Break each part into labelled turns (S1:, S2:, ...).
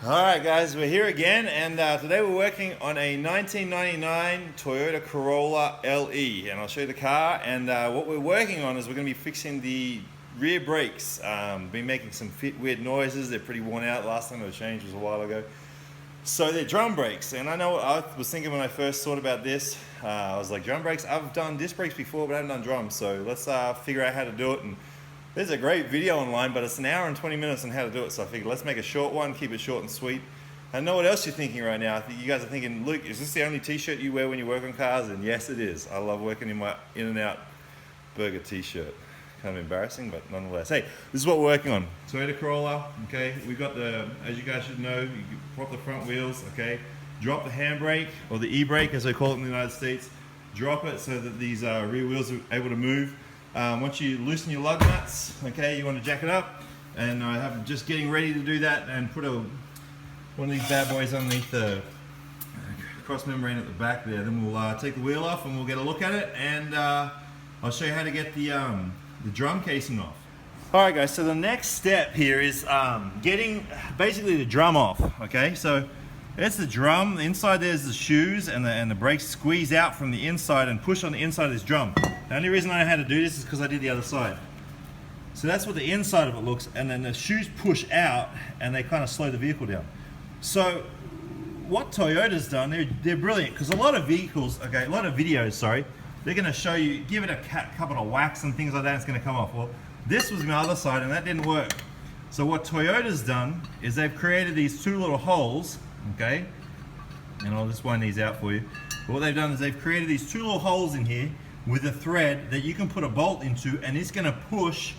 S1: Alright guys, we're here again, and today we're working on a 1999 Toyota Corolla LE, and I'll show you the car. And what we're working on is we're going to be fixing the rear brakes. Been making some weird noises. They're pretty worn out. Last time they were changed was a while ago. So they're drum brakes, and I know what I was thinking when I first thought about this. I was like, drum brakes? I've done disc brakes before, but I haven't done drums, so let's figure out how to do it. And there's a great video online, but it's an hour and 20 minutes on how to do it, so I figured let's make a short one, keep it short and sweet. I know what else you're thinking right now. I think you guys are thinking, Luke, is this the only t-shirt you wear when you work on cars? And yes, it is. I love working in my In-N-Out burger t-shirt. Kind of embarrassing, but nonetheless. Hey, this is what we're working on. Toyota Corolla, okay? We've got the, as you guys should know, you prop the front wheels, okay? Drop the handbrake, or the e-brake as they call it in the United States. Drop it so that these rear wheels are able to move. Once you loosen your lug nuts, okay, you want to jack it up, and I have just getting ready to do that and put one of these bad boys underneath the cross membrane at the back there. Then we'll take the wheel off and we'll get a look at it, and I'll show you how to get the drum casing off. Alright guys, so the next step here is getting basically the drum off, okay? So it's the drum, the inside there's the shoes, and the brakes squeeze out from the inside and push on the inside of this drum. The only reason I know how to do this is because I did the other side. So that's what the inside of it looks, and then the shoes push out and they kind of slow the vehicle down. So what Toyota's done, they're brilliant, because a lot of vehicles, okay, a lot of videos, sorry, they're going to show you, give it a couple of whacks and things like that, it's going to come off. Well, this was my other side and that didn't work. So what Toyota's done is they've created these two little holes, okay, and I'll just wind these out for you. But what they've done is they've created these two little holes in here with a thread that you can put a bolt into, and it's going to push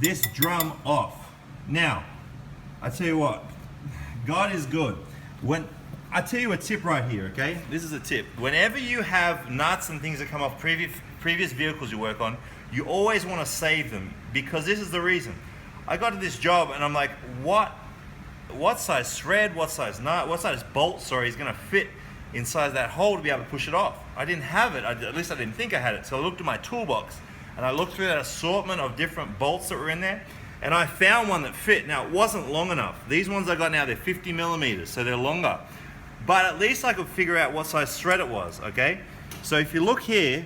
S1: this drum off. Now, I tell you what, God is good. I tell you a tip right here, okay? This is a tip. Whenever you have nuts and things that come off previous vehicles you work on, you always want to save them, because this is the reason. I got to this job and I'm like, what size thread, what size nut, what size bolt, sorry, is going to fit inside that hole to be able to push it off? I didn't have it, at least I didn't think I had it. So I looked at my toolbox and I looked through that assortment of different bolts that were in there, and I found one that fit. Now, it wasn't long enough. These ones I got now, they're 50 millimeters, so they're longer. But at least I could figure out what size thread it was, okay? So if you look here,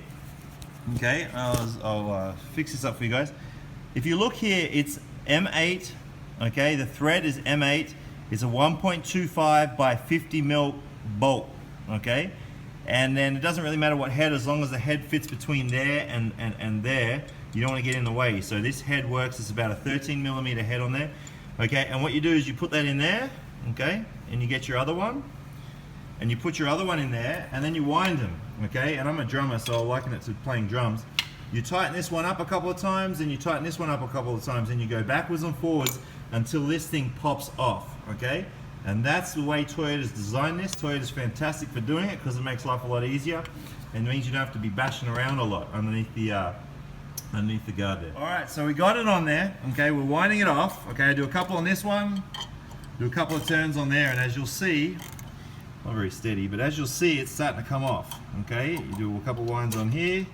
S1: okay, I'll fix this up for you guys. If you look here, it's M8, okay? The thread is M8. It's a 1.25 by 50 mil bolt, okay? And then it doesn't really matter what head, as long as the head fits between there and there. You don't want to get in the way. So this head works, it's about a 13 millimeter head on there, okay? And what you do is you put that in there, okay? And you get your other one, and you put your other one in there, and then you wind them, okay? And I'm a drummer, so I liken it to playing drums. You tighten this one up a couple of times, and you tighten this one up a couple of times, and you go backwards and forwards until this thing pops off, okay? And that's the way Toyota's designed this. Toyota's fantastic for doing it because it makes life a lot easier, and it means you don't have to be bashing around a lot underneath the guard there. Alright, so we got it on there, okay? We're winding it off, okay? I do a couple on this one, do a couple of turns on there, and as you'll see, not very steady, but as you'll see, it's starting to come off, okay? You do a couple winds on here.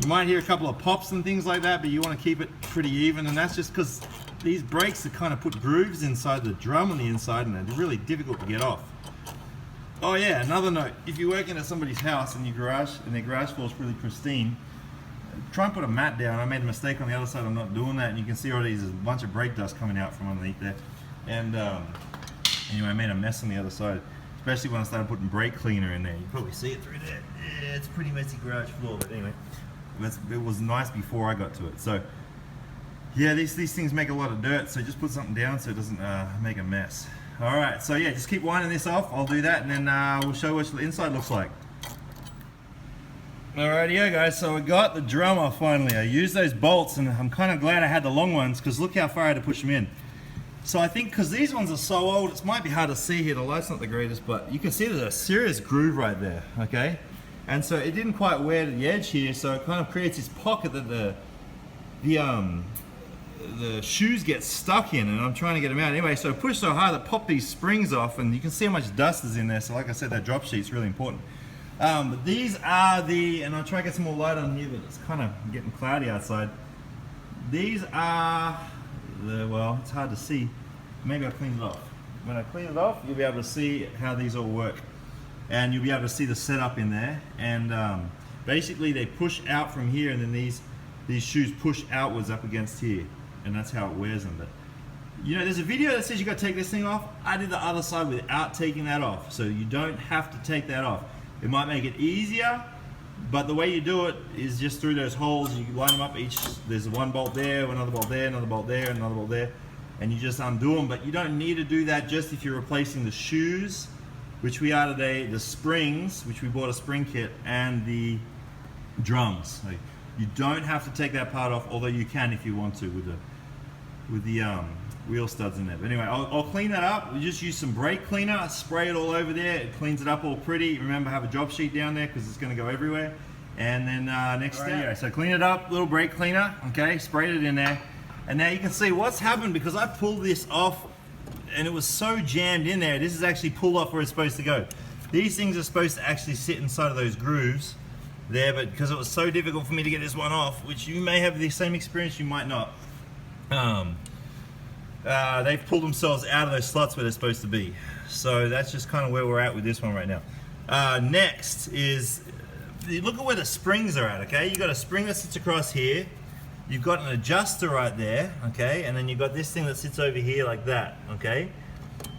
S1: You might hear a couple of pops and things like that, but you want to keep it pretty even, and that's just because these brakes are kind of put grooves inside the drum on the inside, and they're really difficult to get off. Oh yeah, another note, if you're working at somebody's house and their garage floor is really pristine, try and put a mat down. I made a mistake on the other side, I'm not doing that, and you can see already there's a bunch of brake dust coming out from underneath there. And anyway, I made a mess on the other side, especially when I started putting brake cleaner in there. You can probably see it through there. Yeah, it's a pretty messy garage floor, but anyway, it was nice before I got to it. So yeah, these things make a lot of dirt, so just put something down so it doesn't make a mess. Alright, so yeah, just keep winding this off. I'll do that, and then we'll show what the inside looks like. Alrighty guys, so I got the drum off finally. I used those bolts, and I'm kind of glad I had the long ones, because look how far I had to push them in. So I think because these ones are so old, it might be hard to see here, the light's not the greatest, but you can see there's a serious groove right there, okay? And so it didn't quite wear to the edge here, so it kind of creates this pocket that the shoes get stuck in, and I'm trying to get them out. Anyway, so I pushed so hard that popped these springs off, and you can see how much dust is in there. So like I said, that drop sheet's really important. But these are and I'll try to get some more light on here, but it's kind of getting cloudy outside. These are well, it's hard to see. Maybe I'll clean it off. when I clean it off, you'll be able to see how these all work. And you'll be able to see the setup in there. And basically they push out from here, and then these shoes push outwards up against here. And that's how it wears them. But you know, there's a video that says you got to take this thing off. I did the other side without taking that off. So you don't have to take that off. It might make it easier, but the way you do it is just through those holes. You line them up there's one bolt there, another bolt there, another bolt there, another bolt there, and you just undo them. But you don't need to do that just if you're replacing the shoes, which we are today, the springs, which we bought a spring kit, and the drums. Like, you don't have to take that part off, although you can if you want to with the wheel studs in there. But anyway, I'll clean that up. We just use some brake cleaner, spray it all over there. It cleans it up all pretty. Remember, have a drop sheet down there because it's going to go everywhere. And then next step, yeah, so clean it up, little brake cleaner, okay, sprayed it in there. And now you can see what's happened because I pulled this off and it was so jammed in there. This is actually pulled off where it's supposed to go. These things are supposed to actually sit inside of those grooves there, but because it was so difficult for me to get this one off, which you may have the same experience, you might not. They've pulled themselves out of those slots where they're supposed to be. So that's just kind of where we're at with this one right now. Next is, look at where the springs are at, okay? You've got a spring that sits across here. You've got an adjuster right there, okay? And then you've got this thing that sits over here like that, okay?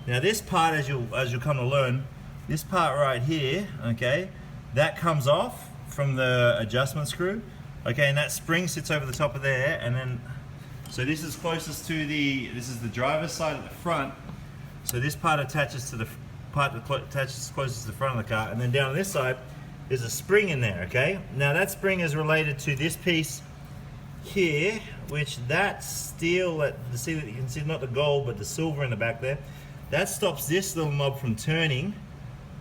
S1: Now this part, as you'll come to learn, this part right here, okay, that comes off from the adjustment screw, okay? And that spring sits over the top of there, and then so this is closest to this is the driver's side at the front. So this part attaches to the part that attaches closest to the front of the car, and then down on this side there's a spring in there, okay? Now that spring is related to this piece here, which that steel, you can see not the gold but the silver in the back there, that stops this little knob from turning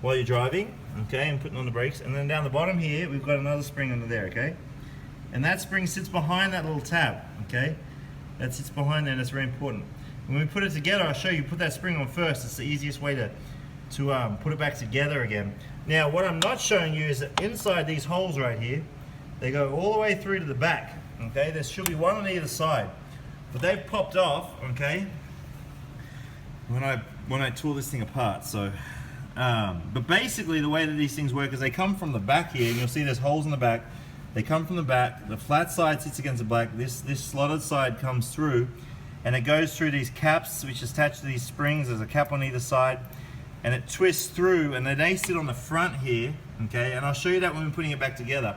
S1: while you're driving, okay, and putting on the brakes. And then down the bottom here we've got another spring under there, okay? And that spring sits behind that little tab, okay? That sits behind there, and that's very important. When we put it together, I'll show you, put that spring on first. It's the easiest way to put it back together again. Now, what I'm not showing you is that inside these holes right here, they go all the way through to the back, okay? There should be one on either side. But they've popped off, okay, when I tore this thing apart, so. But basically, the way that these things work is they come from the back here, and you'll see there's holes in the back. They come from the back, the flat side sits against the black, this slotted side comes through, and it goes through these caps which is attached to these springs. There's a cap on either side, and it twists through, and then they sit on the front here, okay, and I'll show you that when we're putting it back together.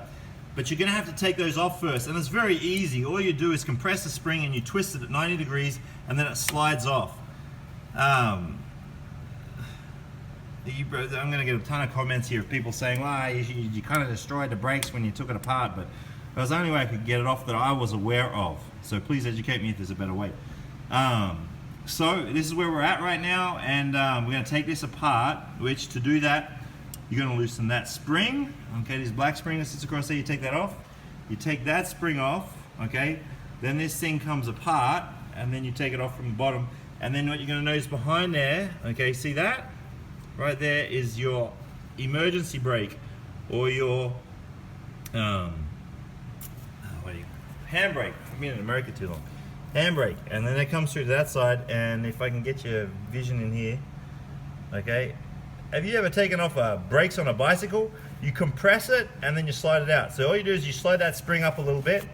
S1: But you're gonna have to take those off first, and it's very easy. All you do is compress the spring and you twist it at 90 degrees, and then it slides off. I'm going to get a ton of comments here of people saying, well, you kind of destroyed the brakes when you took it apart, but it was the only way I could get it off that I was aware of. So please educate me if there's a better way. So this is where we're at right now, and we're going to take this apart, which to do that, you're going to loosen that spring, okay, this black spring that sits across there, you take that off. You take that spring off, okay, then this thing comes apart, and then you take it off from the bottom, and then what you're going to notice behind there, okay, see that? Right there is your emergency brake, or your handbrake. I've been in America too long. Handbrake, and then it comes through to that side. And if I can get your vision in here, okay. Have you ever taken off brakes on a bicycle? You compress it and then you slide it out. So all you do is you slide that spring up a little bit.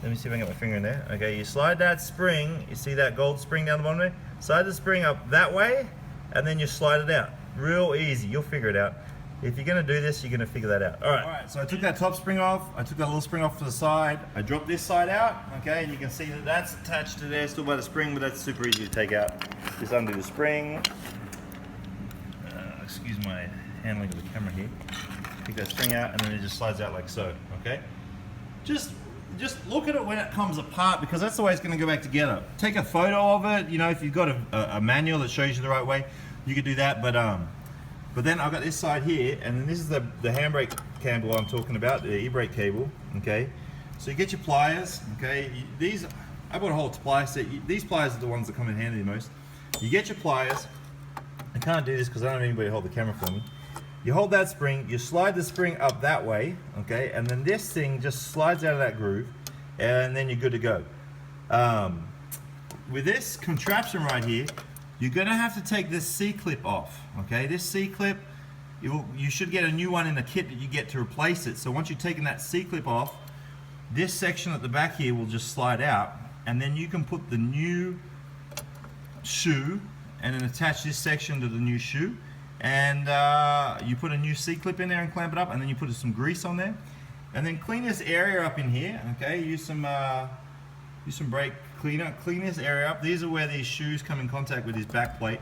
S1: Let me see if I can get my finger in there. Okay, you slide that spring. You see that gold spring down the bottom there? Slide the spring up that way, and then you slide it out. Real easy, you'll figure it out. If you're gonna do this, you're gonna figure that out. All right, so I took that top spring off, I took that little spring off to the side, I dropped this side out, okay, and you can see that that's attached to there, still by the spring, but that's super easy to take out. Just undo the spring. Excuse my handling of the camera here. Take that spring out, and then it just slides out like so, okay? Just look at it when it comes apart, because that's the way it's gonna go back together. Take a photo of it, you know, if you've got a manual that shows you the right way, you could do that, but then I've got this side here, and then this is the handbrake cable I'm talking about, the e-brake cable, okay? So you get your pliers, okay? I bought a whole plier set. These pliers are the ones that come in handy the most. You get your pliers. I can't do this because I don't have anybody to hold the camera for me. You hold that spring, you slide the spring up that way, okay? And then this thing just slides out of that groove, and then you're good to go. With this contraption right here, you're going to have to take this C-clip off. Okay, this C-clip, you should get a new one in the kit that you get to replace it. So once you've taken that C-clip off, this section at the back here will just slide out, and then you can put the new shoe and then attach this section to the new shoe, and you put a new C-clip in there and clamp it up, and then you put some grease on there, and then clean this area up in here. Okay, use some brake cleaner, clean this area up. These are where these shoes come in contact with this back plate,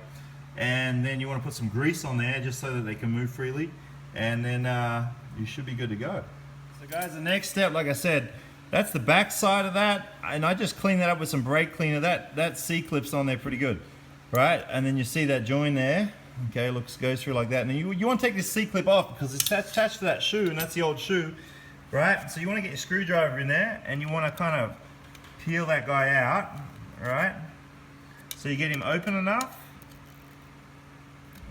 S1: and then you want to put some grease on there just so that they can move freely, and then you should be good to go. So guys, the next step, like I said, that's the back side of that, and I just clean that up with some brake cleaner. That C-clip's on there pretty good, right? And then you see that join there, okay, goes through like that. And then you want to take this C-clip off because it's attached to that shoe, and that's the old shoe, right? So you want to get your screwdriver in there, and you want to kind of peel that guy out, right? So you get him open enough,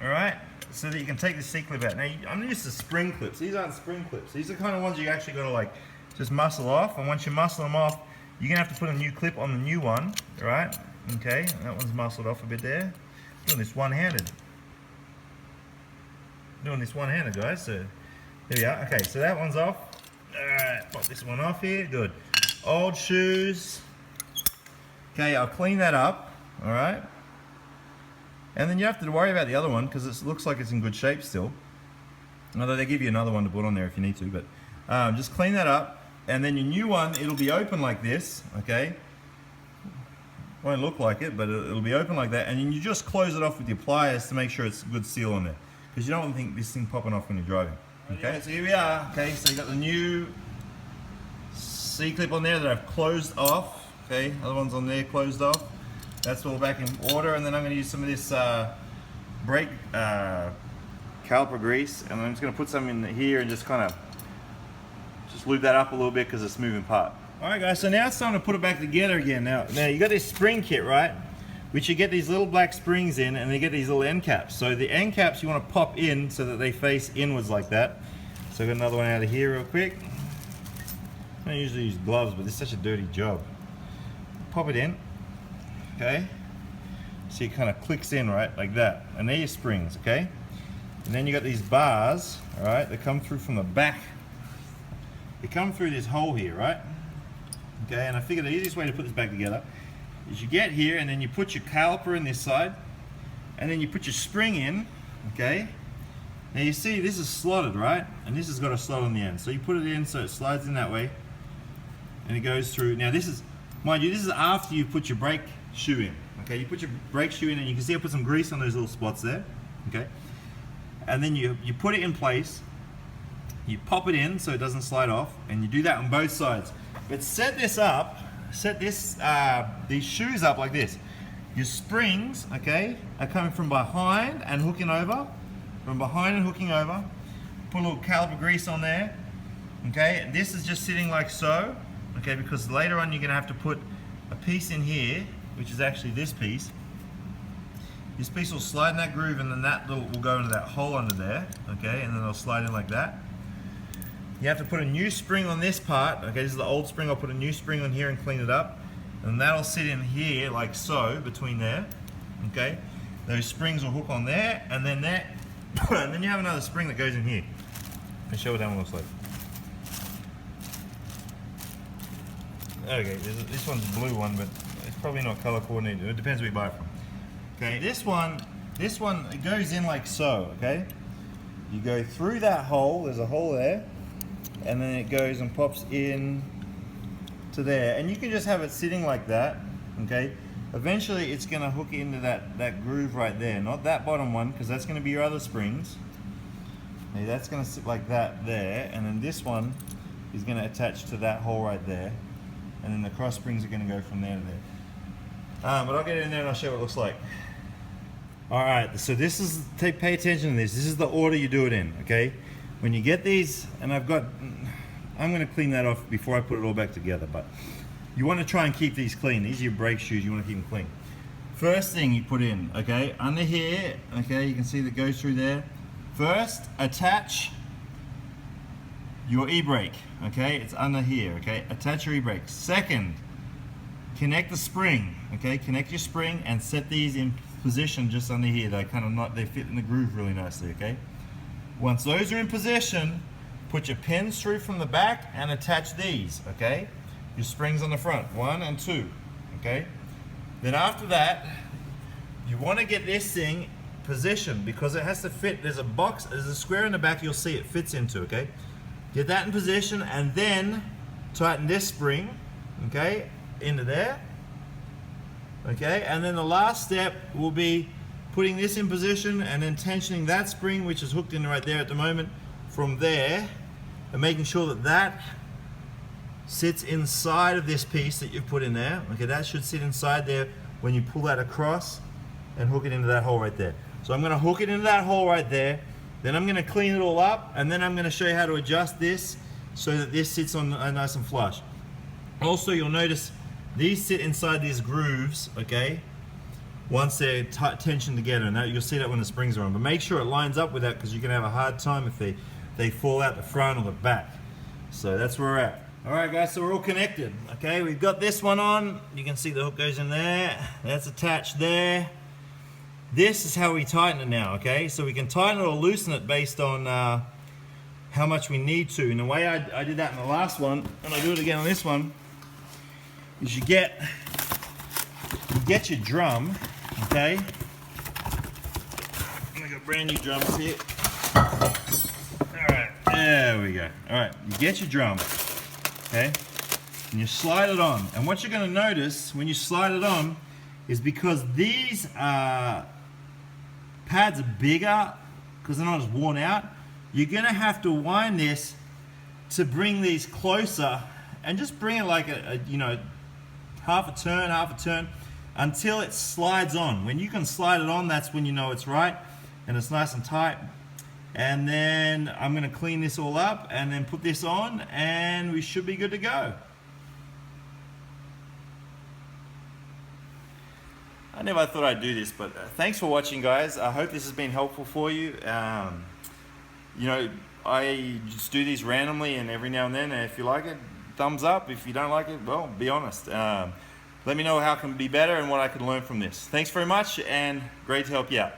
S1: all right, so that you can take the C-clip out. Now, I'm used to spring clips. These aren't spring clips. These are the kind of ones you actually got to like just muscle off, and once you muscle them off, you're gonna have to put a new clip on the new one, right? Okay, that one's muscled off a bit there. Doing this one-handed. Guys. So here we are. Okay, so that one's off. Alright, pop this one off here. Good. Old shoes. Okay, I'll clean that up. Alright. And then you have to worry about the other one because it looks like it's in good shape still. Although they give you another one to put on there if you need to, but just clean that up. And then your new one, it'll be open like this, okay? Won't look like it, but it'll be open like that. And then you just close it off with your pliers to make sure it's a good seal on there, because you don't want to think this thing popping off when you're driving. Okay, so here we are. Okay, so you got the new C-clip on there that I've closed off. Okay, other one's on there closed off. That's all back in order. And then I'm going to use some of this brake caliper grease, and I'm just going to put some in here and just kind of lube that up a little bit because it's moving part. Alright guys, so now it's time to put it back together again. Now you got this spring kit, right? Which you get these little black springs in, and they get these little end caps. So the end caps you want to pop in so that they face inwards like that. So I got another one out of here real quick. I don't usually use gloves, but this is such a dirty job. Pop it in, okay? So it kind of clicks in, right, like that. And they're your springs, okay? And then you got these bars, alright, that come through from the back. They come through this hole here, right? Okay, and I figured the easiest way to put this back together is you get here and then you put your caliper in this side, and then you put your spring in, okay? Now you see this is slotted, right? And this has got a slot on the end. So you put it in so it slides in that way, and it goes through. Now this is, mind you, this is after you put your brake shoe in, okay? You put your brake shoe in, and you can see I put some grease on those little spots there, okay? And then you put it in place. You pop it in so it doesn't slide off, and you do that on both sides. But set this up, these shoes up like this. Your springs, okay, are coming from behind and hooking over. From behind and hooking over. Put a little caliper grease on there, okay. This is just sitting like so, okay, because later on you're gonna have to put a piece in here, which is actually this piece. This piece will slide in that groove, and then that will go into that hole under there, okay, and then it'll slide in like that. You have to put a new spring on this part. Okay, this is the old spring. I'll put a new spring on here and clean it up. And that'll sit in here like so, between there. Okay, those springs will hook on there, and then that, and then you have another spring that goes in here. I'll show what that one looks like. Okay, this one's a blue one, but it's probably not color coordinated. It depends where you buy it from. Okay, this one, it goes in like so, okay? You go through that hole, there's a hole there, and then it goes and pops in to there, and you can just have it sitting like that, okay? Eventually it's gonna hook into that groove right there, not that bottom one, because that's gonna be your other springs. Okay, that's gonna sit like that there, and then this one is gonna attach to that hole right there, and then the cross springs are gonna go from there to there. But I'll get it in there and I'll show you what it looks like. Alright, so this is, pay attention to this. This is the order you do it in, okay? When you get these, and I'm going to clean that off before I put it all back together, but you want to try and keep these clean. These are your brake shoes, you want to keep them clean. First thing you put in, okay, under here, okay, you can see that goes through there. First, attach your e-brake, okay, it's under here, okay, attach your e-brake. Second, connect the spring, okay, connect your spring and set these in positioned just under here. They kind of not, they fit in the groove really nicely, okay? Once those are in position, put your pins through from the back and attach these, okay? Your springs on the front, 1 and 2, okay? Then after that, you want to get this thing positioned because it has to fit. There's a box, there's a square in the back you'll see it fits into, okay? Get that in position and then tighten this spring, okay, into there, okay? And then the last step will be putting this in position and then tensioning that spring, which is hooked in right there at the moment, from there, and making sure that that sits inside of this piece that you've put in there. Okay, that should sit inside there when you pull that across and hook it into that hole right there. So I'm going to hook it into that hole right there, then I'm going to clean it all up, and then I'm going to show you how to adjust this so that this sits on nice and flush. Also, you'll notice these sit inside these grooves, okay, once they're tensioned together, and that, you'll see that when the springs are on. But make sure it lines up with that because you can have a hard time if they fall out the front or the back. So that's where we're at. Alright guys, so we're all connected. Okay, we've got this one on. You can see the hook goes in there. That's attached there. This is how we tighten it now, okay? So we can tighten it or loosen it based on how much we need to. And the way I did that in the last one, and I do it again on this one, is you get your drum, okay? I got brand new drums here. Alright, there we go. Alright, you get your drum. Okay, and you slide it on, and what you're going to notice when you slide it on is because these pads are bigger because they're not as worn out, you're going to have to wind this to bring these closer and just bring it like a you know, half a turn until it slides on. When you can slide it on, that's when you know it's right and it's nice and tight. And then I'm going to clean this all up and then put this on and we should be good to go. I never thought I'd do this, but thanks for watching guys. I hope this has been helpful for you. You know, I just do these randomly and every now and then, and if you like it, thumbs up. If you don't like it, well, be honest. Let me know how it can be better and what I can learn from this. Thanks very much and great to help you out.